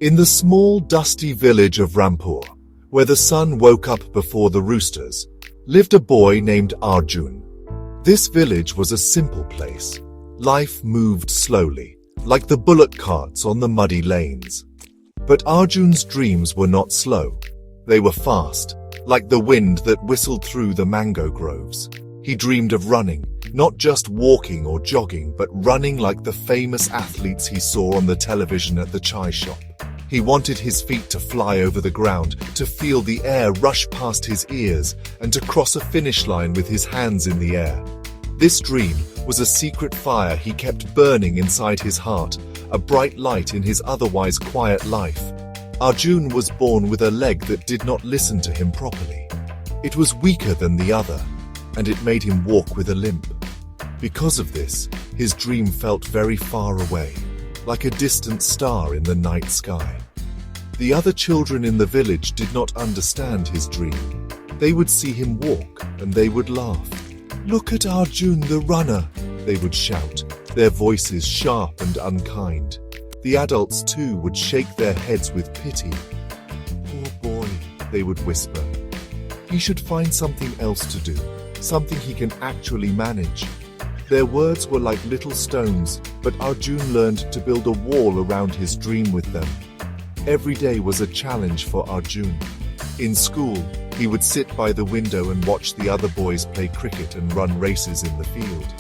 In the small, dusty village of Rampur, where the sun woke up before the roosters, lived a boy named Arjun. This village was a simple place. Life moved slowly, like the bullock carts on the muddy lanes. But Arjun's dreams were not slow. They were fast, like the wind that whistled through the mango groves. He dreamed of running, not just walking or jogging, but running like the famous athletes he saw on the television at the chai shop. He wanted his feet to fly over the ground, to feel the air rush past his ears, and to cross a finish line with his hands in the air. This dream was a secret fire he kept burning inside his heart, a bright light in his otherwise quiet life. Arjun was born with a leg that did not listen to him properly. It was weaker than the other, and it made him walk with a limp. Because of this, his dream felt very far away, like a distant star in the night sky. The other children in the village did not understand his dream. They would see him walk, and they would laugh. "Look at Arjun the runner," they would shout, their voices sharp and unkind. The adults too would shake their heads with pity. "Poor boy," they would whisper. "He should find something else to do, something he can actually manage." Their words were like little stones, but Arjun learned to build a wall around his dream with them. Every day was a challenge for Arjun. In school, he would sit by the window and watch the other boys play cricket and run races in the field.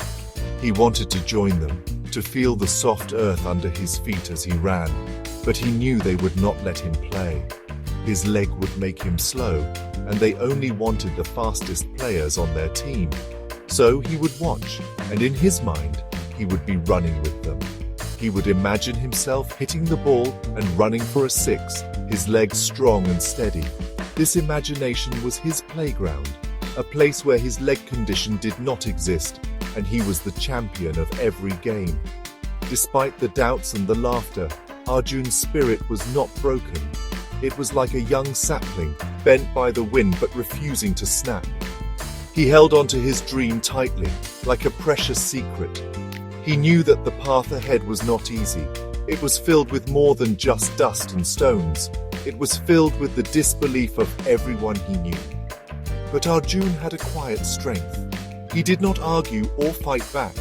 He wanted to join them, to feel the soft earth under his feet as he ran, but he knew they would not let him play. His leg would make him slow, and they only wanted the fastest players on their team. So he would watch, and in his mind, he would be running with them. He would imagine himself hitting the ball and running for a six, his legs strong and steady. This imagination was his playground, a place where his leg condition did not exist, and he was the champion of every game. Despite the doubts and the laughter, Arjun's spirit was not broken. It was like a young sapling, bent by the wind but refusing to snap. He held onto his dream tightly, like a precious secret. He knew that the path ahead was not easy. It was filled with more than just dust and stones. It was filled with the disbelief of everyone he knew. But Arjun had a quiet strength. He did not argue or fight back.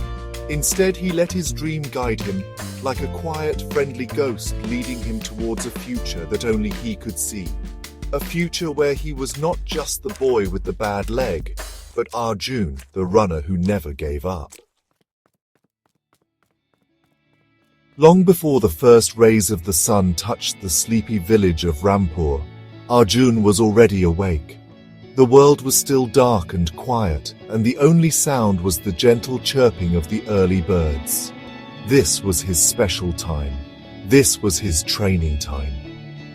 Instead, he let his dream guide him, like a quiet, friendly ghost leading him towards a future that only he could see. A future where he was not just the boy with the bad leg, but Arjun, the runner who never gave up. Long before the first rays of the sun touched the sleepy village of Rampur, Arjun was already awake. The world was still dark and quiet, and the only sound was the gentle chirping of the early birds. This was his special time. This was his training time.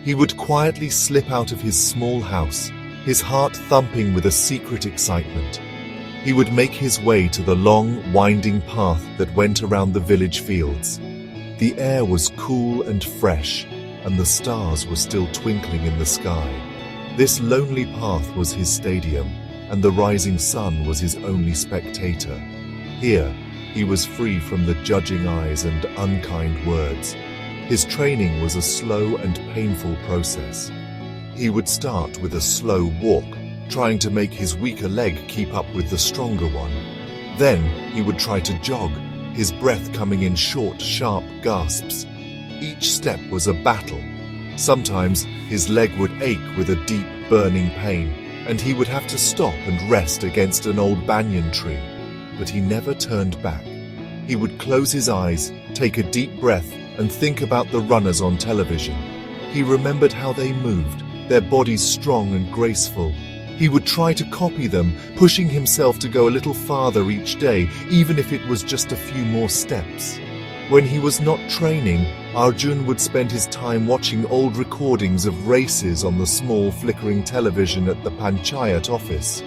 He would quietly slip out of his small house, his heart thumping with a secret excitement. He would make his way to the long, winding path that went around the village fields. The air was cool and fresh, and the stars were still twinkling in the sky. This lonely path was his stadium, and the rising sun was his only spectator. Here, he was free from the judging eyes and unkind words. His training was a slow and painful process. He would start with a slow walk, trying to make his weaker leg keep up with the stronger one. Then he would try to jog, his breath coming in short, sharp gasps. Each step was a battle. Sometimes his leg would ache with a deep, burning pain, and he would have to stop and rest against an old banyan tree. But he never turned back. He would close his eyes, take a deep breath, and think about the runners on television. He remembered how they moved, their bodies strong and graceful. He would try to copy them, pushing himself to go a little farther each day, even if it was just a few more steps. When he was not training, Arjun would spend his time watching old recordings of races on the small flickering television at the panchayat office.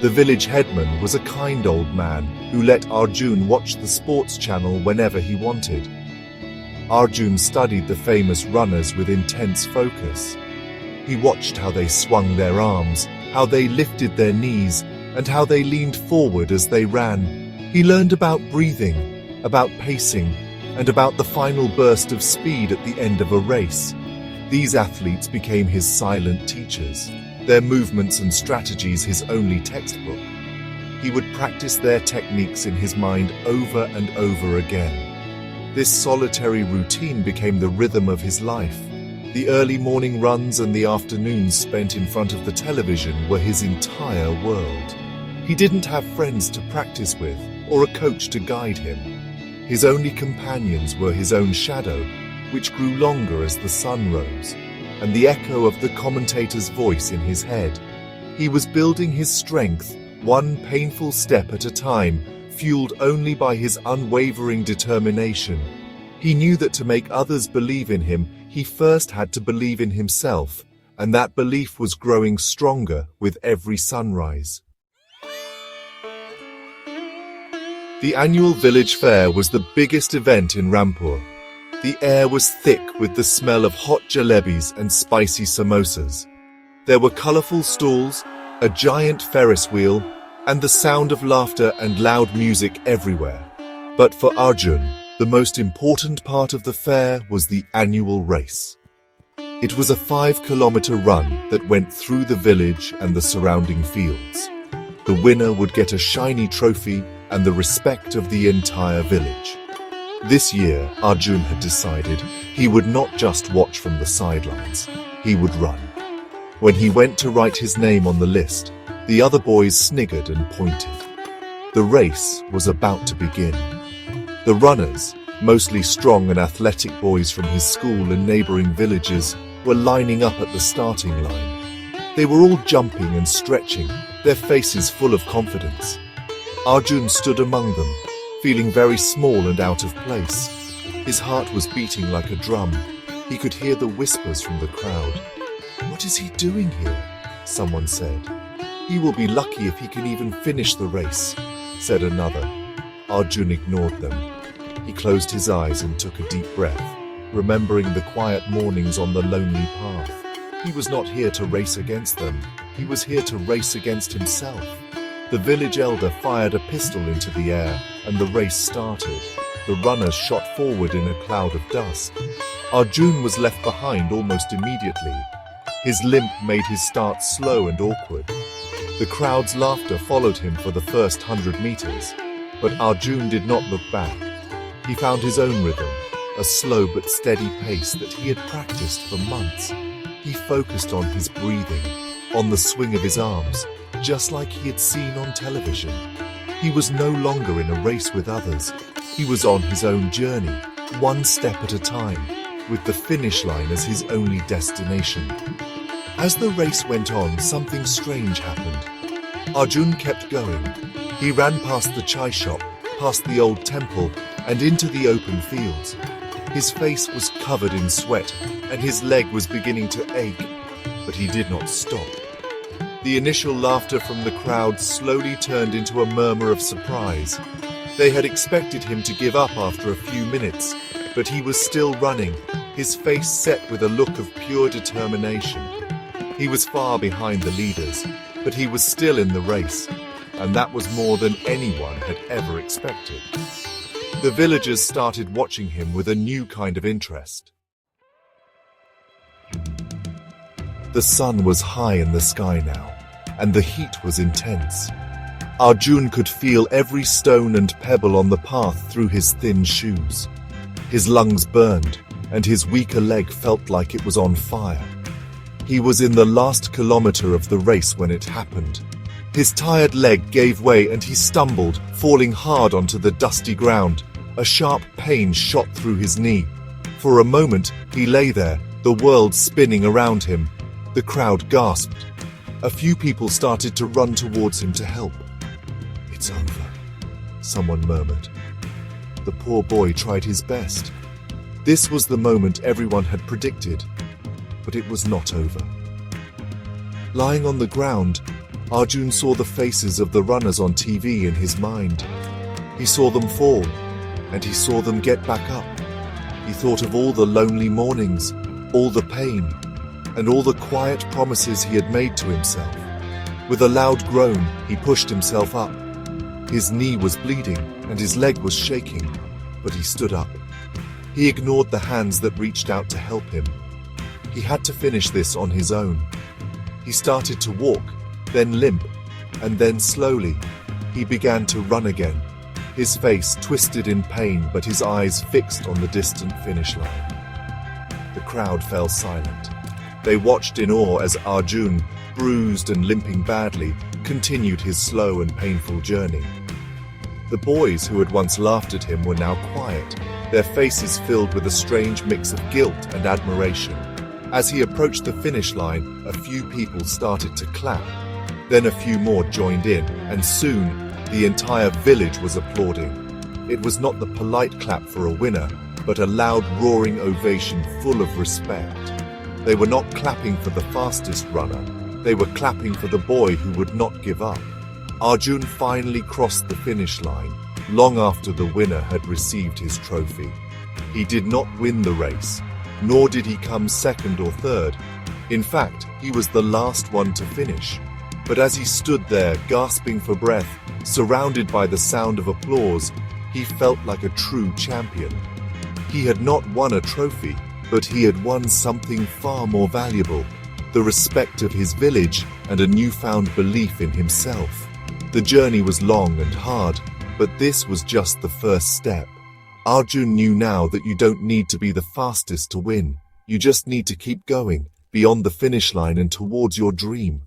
The village headman was a kind old man who let Arjun watch the sports channel whenever he wanted. Arjun studied the famous runners with intense focus. He watched how they swung their arms, how they lifted their knees, and how they leaned forward as they ran. He learned about breathing, about pacing, and about the final burst of speed at the end of a race. These athletes became his silent teachers, their movements and strategies his only textbook. He would practice their techniques in his mind over and over again. This solitary routine became the rhythm of his life. The early morning runs and the afternoons spent in front of the television were his entire world. He didn't have friends to practice with or a coach to guide him. His only companions were his own shadow, which grew longer as the sun rose, and the echo of the commentator's voice in his head. He was building his strength, one painful step at a time, fueled only by his unwavering determination. He knew that to make others believe in him, he first had to believe in himself, and that belief was growing stronger with every sunrise. The annual village fair was the biggest event in Rampur. The air was thick with the smell of hot jalebis and spicy samosas. There were colorful stalls, a giant Ferris wheel, and the sound of laughter and loud music everywhere. But for Arjun, the most important part of the fair was the annual race. It was a 5-kilometer run that went through the village and the surrounding fields. The winner would get a shiny trophy and the respect of the entire village. This year, Arjun had decided he would not just watch from the sidelines, he would run. When he went to write his name on the list, the other boys sniggered and pointed. The race was about to begin. The runners, mostly strong and athletic boys from his school and neighboring villages, were lining up at the starting line. They were all jumping and stretching, their faces full of confidence. Arjun stood among them, feeling very small and out of place. His heart was beating like a drum. He could hear the whispers from the crowd. "What is he doing here?" someone said. "He will be lucky if he can even finish the race," said another. Arjun ignored them. He closed his eyes and took a deep breath, remembering the quiet mornings on the lonely path. He was not here to race against them. He was here to race against himself. The village elder fired a pistol into the air, and the race started. The runners shot forward in a cloud of dust. Arjun was left behind almost immediately. His limp made his start slow and awkward. The crowd's laughter followed him for the first 100 meters, but Arjun did not look back. He found his own rhythm, a slow but steady pace that he had practiced for months. He focused on his breathing, on the swing of his arms, just like he had seen on television. He was no longer in a race with others. He was on his own journey, one step at a time, with the finish line as his only destination. As the race went on, something strange happened. Arjun kept going. He ran past the chai shop, past the old temple, and into the open fields. His face was covered in sweat, and his leg was beginning to ache, but he did not stop. The initial laughter from the crowd slowly turned into a murmur of surprise. They had expected him to give up after a few minutes, but he was still running, his face set with a look of pure determination. He was far behind the leaders, but he was still in the race, and that was more than anyone had ever expected. The villagers started watching him with a new kind of interest. The sun was high in the sky now, and the heat was intense. Arjun could feel every stone and pebble on the path through his thin shoes. His lungs burned, and his weaker leg felt like it was on fire. He was in the last kilometer of the race when it happened. His tired leg gave way and he stumbled, falling hard onto the dusty ground. A sharp pain shot through his knee. For a moment, he lay there, the world spinning around him. The crowd gasped. A few people started to run towards him to help. "It's over," someone murmured. The poor boy tried his best. This was the moment everyone had predicted, but it was not over. Lying on the ground, Arjun saw the faces of the runners on TV in his mind. He saw them fall, and he saw them get back up. He thought of all the lonely mornings, all the pain, and all the quiet promises he had made to himself. With a loud groan, he pushed himself up. His knee was bleeding, and his leg was shaking, but he stood up. He ignored the hands that reached out to help him. He had to finish this on his own. He started to walk, then limp, and then slowly, he began to run again, his face twisted in pain but his eyes fixed on the distant finish line. The crowd fell silent. They watched in awe as Arjun, bruised and limping badly, continued his slow and painful journey. The boys who had once laughed at him were now quiet, their faces filled with a strange mix of guilt and admiration. As he approached the finish line, a few people started to clap. Then a few more joined in, and soon, the entire village was applauding. It was not the polite clap for a winner, but a loud roaring ovation full of respect. They were not clapping for the fastest runner, they were clapping for the boy who would not give up. Arjun finally crossed the finish line, long after the winner had received his trophy. He did not win the race, nor did he come second or third. In fact, he was the last one to finish. But as he stood there, gasping for breath, surrounded by the sound of applause, he felt like a true champion. He had not won a trophy, but he had won something far more valuable, the respect of his village and a newfound belief in himself. The journey was long and hard, but this was just the first step. Arjun knew now that you don't need to be the fastest to win. You just need to keep going, beyond the finish line and towards your dream.